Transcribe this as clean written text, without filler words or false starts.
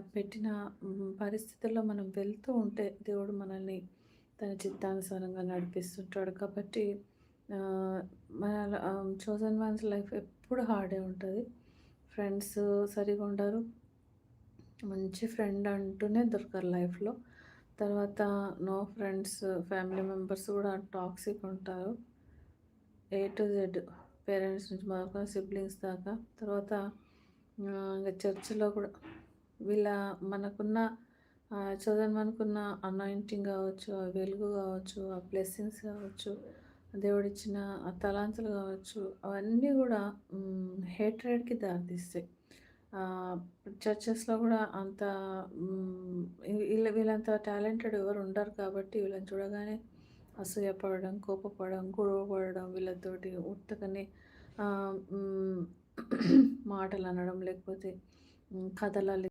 పెట్టిన పరిస్థితుల్లో మనం వెళ్తూ ఉంటే దేవుడు మనల్ని తన చిత్తానుసారంగా నడిపిస్తుంటాడు. కాబట్టి ఆహ్, మన చోజన్ వన్స్ లైఫ్ ఎప్పుడు హార్డే ఉంటది. ఫ్రెండ్స్ సరిగ్గా ఉండరు. మంచి ఫ్రెండ్ అంటూనే దొరకరు లైఫ్‌లో. తర్వాత నో ఫ్రెండ్స్, ఫ్యామిలీ మెంబర్స్ కూడా టాక్సిక్ ఉంటారు. ఏ టు జెడ్ పేరెంట్స్ నుంచి మొదలుకొని సిబ్లింగ్స్ దాకా. తర్వాత ఇంక చర్చ్‌లో కూడా వీళ్ళ మనకున్న చోదన్ మనకున్న అనాయింటింగ్ కావచ్చు, ఆ వెలుగు కావచ్చు, ఆ బ్లెస్సింగ్స్ కావచ్చు, దేవుడిచ్చిన ఆ తలాంతులు కావచ్చు, అవన్నీ కూడా హేట్రెడ్‌కి దారితీస్తాయి. చర్చెస్‌లో కూడా అంత హ్మ్, వీళ్ళంత టాలెంటెడ్ ఎవరు ఉండరు కాబట్టి వీళ్ళని చూడగానే అసూయపడడం, కోపపడడం, గొడవ పడడం వీళ్ళతోటి ఉత్తకనే ఆహ్, హ్మ్, మాటలనడం లేకపోతే కథలల్లి